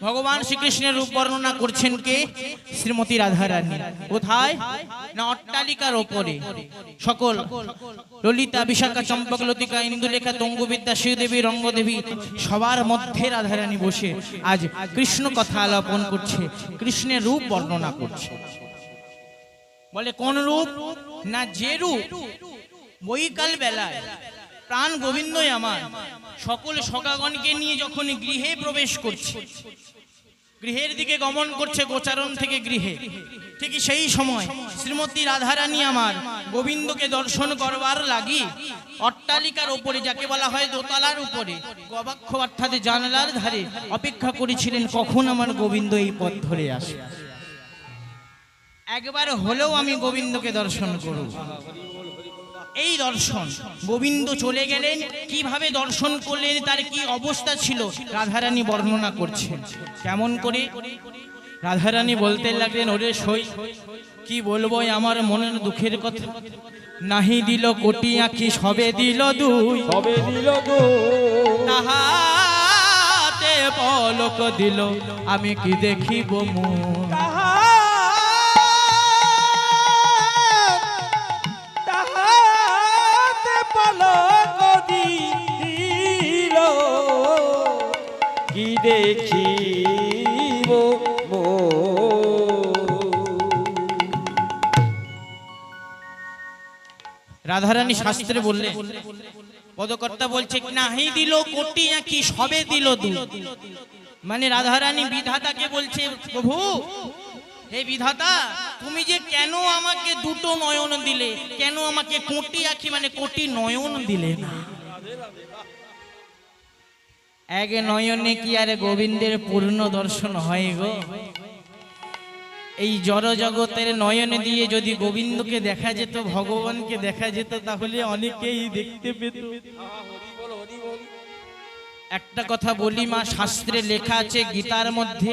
ভগবান শ্রীকৃষ্ণের রূপ বর্ণনা করছেন কে? শ্রীমতী রাধারানী। কোথায় না অট্টালিকার ওপরে সকল ললিতা, বিশাখা, চম্পক, লতিকা, ইন্দুলেখা, তঙ্গুবিদ্যা, শ্রীদেবী, রঙ্গদেবী সবার মধ্যে রাধারানী বসে আজ কৃষ্ণ কথা আলাপন করছে, কৃষ্ণের রূপ বর্ণনা করছে। বলে কোন রূপ না যে রূপ বৈকাল বেলায় প্রাণ গোবিন্দই আমার সকল সখাগণকে নিয়ে যখন গৃহে প্রবেশ করছে, গৃহের দিকে গমন করছে, গোচারণ থেকে গৃহে, ঠিক সেই সময় শ্রীমতী রাধারানী আমার গোবিন্দকে দর্শন করবার লাগি অট্টালিকার উপরে, যাকে বলা হয় দোতলার উপরে, গবাক্ষ অর্থাৎ জানলার ধারে অপেক্ষা করেছিলেন কখন আমার গোবিন্দ এই পথ ধরে আসে, একবার হলেও আমি গোবিন্দকে দর্শন করব। এই দর্শন গোবিন্দ চলে গেলেন, কিভাবে দর্শন করলেন, তার কি অবস্থা ছিল রাধারানী বর্ণনা করছেন। কেমন করে রাধারানী বলতে লাগলেন, ওরে সই কি বলবো আমার মনের দুঃখের কথা, নাহি দিল কোটি আঁখি সবে দিল দুই, সবে দিল দুই, তাহাতে পলক দিল আমি কি দেখিব মন, কি দেখিব রাধারানী শাস্ত্রে বললে, পদকর্তা বলছে নাহি দিল কোটি আঁখি সবে দিল দুই, মানে রাধারানী বিধাতাকে বলছে, প্রভু হে বিধাতা, তুমি যে কেন আমাকে দুটো নয়ন দিলে, কেন আমাকে কোটি আঁখি মানে কোটি নয়ন দিলে না? এক নয়নে কি আর গোবিন্দের পূর্ণ দর্শন হয় গো? এই জড় জগতের নয়নে দিয়ে যদি গোবিন্দকে দেখা যেত, ভগবানকে দেখা যেত, তাহলে অনেকেই দেখতে পেত। একটা কথা বলি মা, শাস্ত্রে লেখা আছে গীতার মধ্যে,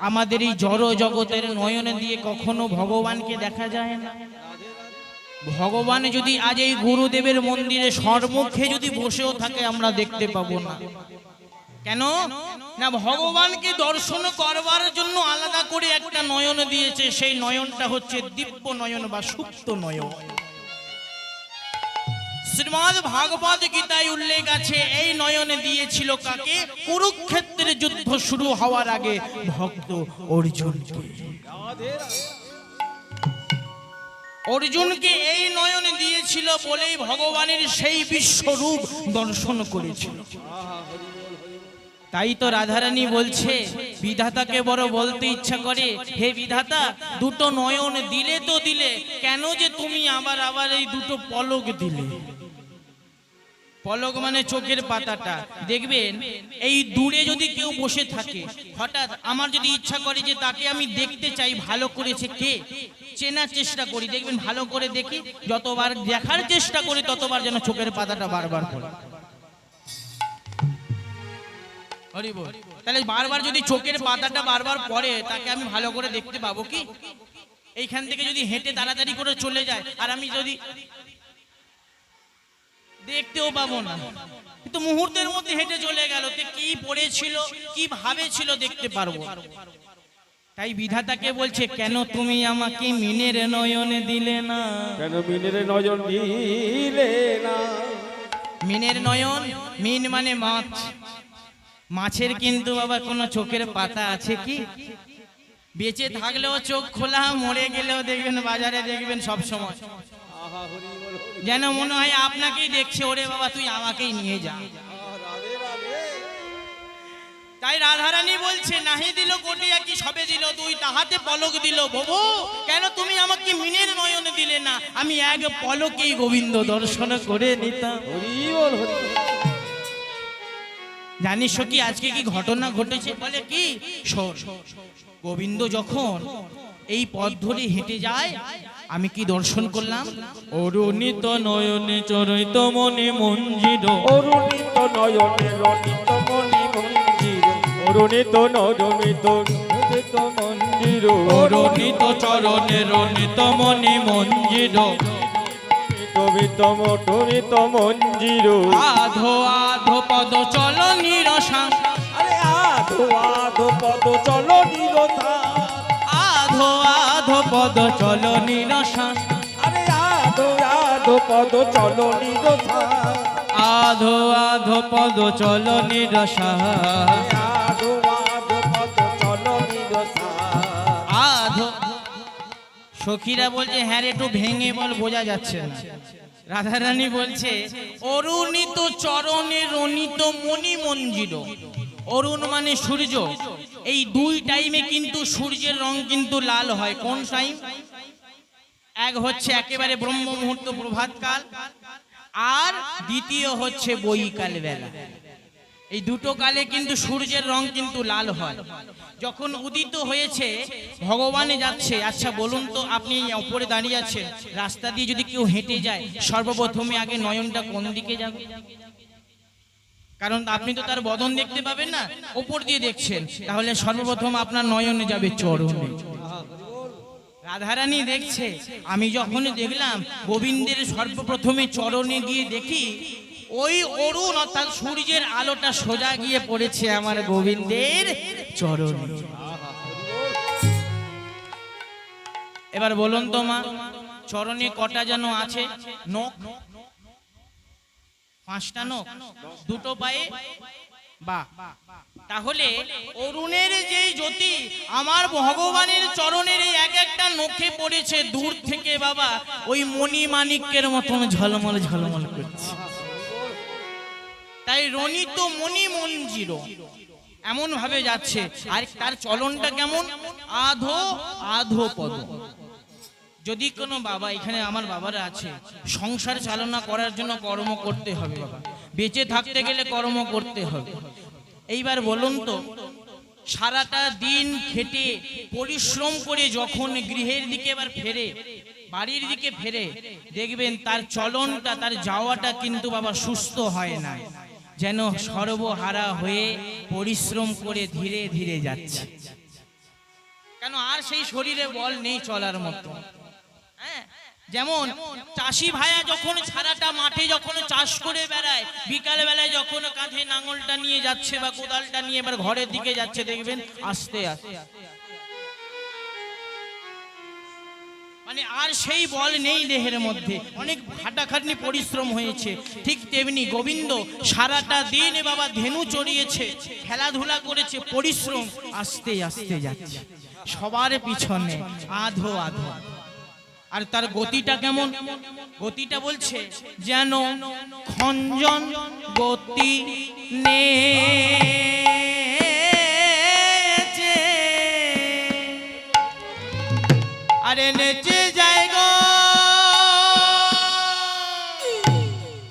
আমাদের এই জড় জগতের নয়নে দিয়ে কখনো ভগবানকে দেখা যায় না। ভগবান যদি আজ এই গুরুদেবের মন্দিরে সম্মুখে যদি বসেও থাকে, আমরা দেখতে পাবো না। কেন না ভগবানকে দর্শন করবার জন্য আলাদা করে একটা নয়ন দিয়েছে, সেই নয়নটা হচ্ছে দিব্য নয়ন বা সুপ্ত নয়ন। শ্রীমদ্ ভাগবত গীতায় উল্লেখ আছে, এই নয়নে দিয়েছিল কাকে? কুরুক্ষেত্রের যুদ্ধ শুরু হওয়ার আগে ভক্ত অর্জুনকে। অর্জুনকে এই নয়নে দিয়েছিল বলেই ভগবানের সেই বিশ্বরূপ দর্শন করেছিল। তাই তো রাধারানী বলছে, বিধাতাকে বড় বলতে ইচ্ছা করে, হে বিধাতা, দুটো নয়ন দিলে তো দিলে, কেন যে তুমি আবার এই দুটো পলক দিলে? পলক মানে চোখের পাতাটা। দেখবেন এই দূরে যদি কেউ বসে থাকে, হঠাৎ আমার যদি ইচ্ছা করে যে তাকে আমি দেখতে চাই, ভালো করেছে কে, চেনার চেষ্টা করি, দেখবেন ভালো করে দেখি, যতবার দেখার চেষ্টা করি ততবার যেন চোখের পাতাটা বারবার পড়ে। তাহলে বারবার যদি চোখের পাতাটা বারবার পড়ে, তাকে আমি ভালো করে দেখতে পাবো কি? এইখান থেকে যদি হেঁটে তাড়াতাড়ি করে চলে যায় আর আমি যদি দেখতেও পাবো না, কিন্তু মুহূর্তের মধ্যে হেঁটে চলে গেল, কি পড়েছিল, কি ভাবেছিল দেখতে পারবো। তাই বিধাতাকে বলছে, কেন তুমি আমাকে মিনের নয়নে দিলে না? কেন মিনের নয়ন দিলে না? মিনের নয়ন, মিন মানে মাছ, মাছের কিন্তু আবার কোনো চোখের পাতা আছে কি? বেঁচে থাকলেও চোখ খোলা, মরে গেলেও দেখবেন বাজারে দেখবেন সব সময় যেন মনে হয় আপনাকেই দেখছে, ওরে বাবা তুই আমাকেই নিয়ে যা। তাই রাধারানী বলছে, নাহি দিল কোটি আঁখি সবে দিল দুই, তাহাতে পলক দিল প্রভু, কেন তুমি আমাকে মিনের নয়নে দিলে না? আমি এক পলকেই গোবিন্দ দর্শন করে নিতাম। জানিস কি আজকে কি ঘটনা ঘটেছে? বলে কি, গোবিন্দ যখন এই পথ ধরে হেঁটে যায়, আমি কি দর্শন করলাম? অরুণিত নয়নে চরিত মনে মঞ্জির, অরুণিত নয়নে রণিত মনি মঞ্জির, অরুণিত নয়নিত রণিত মঞ্জির, অরুণিত চরণে রণিত মনি মঞ্জির, তবিতম টনিত মঞ্জির, আধো আধো পদ চল নিরসা, আরে আধো আধো আধো পদ চলো নিরথা আধো আধো পদ চলো নিরসন আরে আধো আধো পদ চলো নিরথা আধো আধো পদ চলো নিরসন আধো আধো পদ চলো নিরথা আধো সখীরা বলছে হ্যাঁ রে, একটু ভেঙে বল, বোঝা যাচ্ছে না। রাধারানী বলছে অরুণিত চরণে রণিত মণি মঞ্জির। অরুণ মানে সূর্য, এই দুই টাইমে কিন্তু সূর্যের রং কিন্তু লাল হয়। কোন টাইম? এক হচ্ছে একেবারে ব্রহ্ম মুহূর্ত প্রভাতকাল, আর দ্বিতীয় হচ্ছে বৈকাল বেলা। এই দুটো কালে কিন্তু সূর্যের রং কিন্তু লাল হয়। যখন উদিত হয়েছে ভগবানে যাচ্ছে, আচ্ছা বলুন তো, আপনি উপরে দাঁড়িয়ে আছেন, রাস্তা দিয়ে যদি কেউ হেঁটে যায় সর্বপ্রথমে আগে নয়নটা কোন দিকে যাবে? কারণ আপনি তো তার বদন দেখতে পাবেন না, উপর দিয়ে দেখছেন, তাহলে সর্বপ্রথম আপনার নয়নে যাবে চরণে। রাধারানী দেখছে, আমি যখন দেখলাম গোবিন্দের সর্বপ্রথমে চরণে গিয়ে দেখি ওই অরুণ অর্থাৎ সূর্যের আলোটা সোজা গিয়ে পড়েছে আমার গোবিন্দের চরণে। এবার বলুন তো মা, চরণে কটা যেন আছে নখ? 5টা নখ, দুটো পায়ে। বাহ, তাহলে অরুণের যেই জ্যোতি আমার ভগবানের চরণের এই এক একটা নখে পড়েছে, দূর থেকে বাবা ওই মণি মাণিক্যের মতন ঝলমল ঝলমল করছে। তাই রণিত মণি মঞ্জির এমন ভাবে যাচ্ছে। আর তার চলনটা কেমন? আধো আধো পদ। যদি কোনো বাবা, এখানে আমার বাবারা আছে, সংসার চালনা করার জন্য কর্ম করতে হবে বাবা, বেঁচে থাকতে গেলে কর্ম করতে হবে। এইবার বলুন তো, সারাটা দিন খেটে পরিশ্রম করে যখন গৃহের দিকে এবার ফেরে, বাড়ির দিকে ফেরে, দেখবেন তার চলনটা, তার যাওয়াটা কিন্তু বাবা সুস্থ হয় না, যেন সর্বহারা হয়ে পরিশ্রম করে ধীরে ধীরে যাচ্ছে। কেন? আর সেই শরীরে বল নেই চলার মতো। হ্যাঁ, যেমন চাষি ভাইয়া যখন সারাটা মাঠে যখন চাষ করে বেড়ায়, বিকাল বেলায় যখন কাঁধে নাঙলটা নিয়ে যাচ্ছে বা কোদালটা নিয়ে এবার ঘরের দিকে যাচ্ছে, দেখবেন আস্তে আস্তে, মানে আর সেই বল নেই দেহের মধ্যে, অনেক খাটাখাটনি পরিশ্রম হয়েছে। ঠিক তেমনি গোবিন্দ সারাটা দিন বাবা ধেনু চড়িয়েছে, খেলাধুলা করেছে, পরিশ্রম, আস্তে আস্তে যাচ্ছে সবার পিছনে আধো আধো। আর তার গতিটা কেমন? গতিটা বলছে যেন খঞ্জন গতি নে, আরে নেচে যায় গো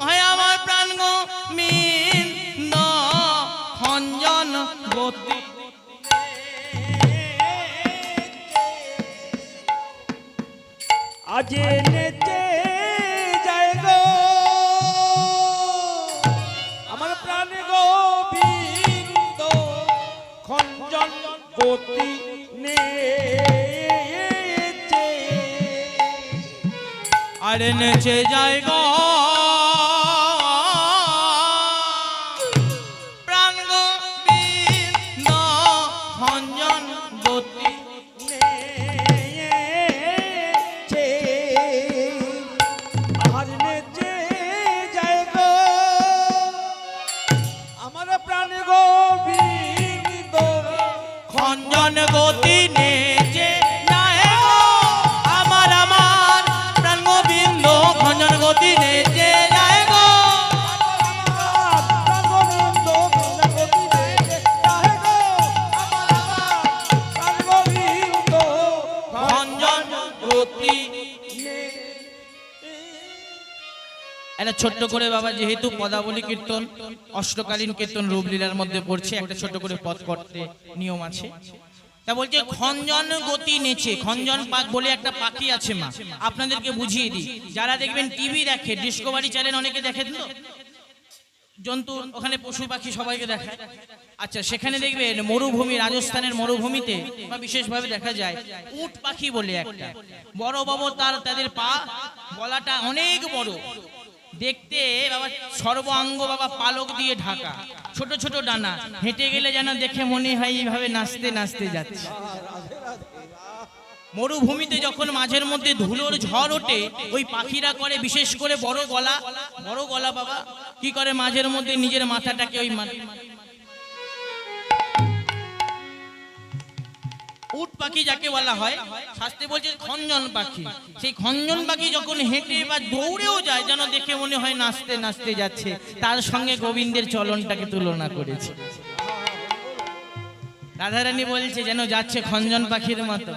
হয় আমার প্রাণ গো মিন্দ, খঞ্জন গতি আজ নেচে যায় গো আমার প্রাণ গোবিন্দ, খঞ্জন গতি নেচে, আরে নেচে যায় গো প্রাণ গোবিন্দ, খঞ্জন গতি নেচে, আজ নেচে যায় গো আমার প্রাণ গোবিন্দ, খঞ্জন গতি নেচে যায় গো আমার আমার প্রাণ গোবিন্দ, খঞ্জন গতি নেচে যায় গো প্রাণ গোবিন্দ, খঞ্জন গতি নেচে যায় গো আমার প্রাণ গোবিন্দ, খঞ্জন গতি। একটা ছোট্ট করে বাবা, যেহেতু পদাবলী কীর্তন অষ্টকালীন কীর্তন রূপলীলার মধ্যে পড়ছে, একটা ছোট্ট করে পদ করতে নিয়ম আছে। তা বলছে খঞ্জন গতি নেচে। খঞ্জন পাক বলে একটা পাখি আছে মা, আপনাদেরকে বুঝিয়ে দিই। যারা দেখবেন টিভি দেখে, ডিসকভারি চ্যানেল অনেকে দেখেন তো, জন্তু, ওখানে পশু পাখি সবাইকে দেখায়। আচ্ছা, সেখানে দেখবেন মরুভূমি, রাজস্থানের মরুভূমিতে বা বিশেষভাবে দেখা যায় উট পাখি বলে একটা বড় বড়, তাদের পা, গলাটা অনেক বড়, দেখতে বাবা সর্বাঙ্গ বাবা পালক দিয়ে ঢাকা, ছোট ছোট ডানা, হেঁটে গেলে যেন দেখে মনে হয় এইভাবে নাচতে নাচতে যাচ্ছে। মরুভূমিতে যখন মাঝের মধ্যে ধুলোর ঝড় ওঠে, ওই পাখিরা করে বিশেষ করে বড় গলা বাবা কি করে মাঝের মধ্যে নিজের মাথাটাকে ওই উট পাখি যাকে বলা হয়, শাস্ত্রে বলছে খঞ্জন পাখি। সেই খঞ্জন পাখি যখন হেঁটে বা দৌড়েও যায় যেন দেখে মনে হয় নাচতে নাচতে যাচ্ছে। তার সঙ্গে গোবিন্দের চলনটাকে তুলনা করেছে। রাধারানী বলছে যেন যাচ্ছে খঞ্জন পাখির মতো।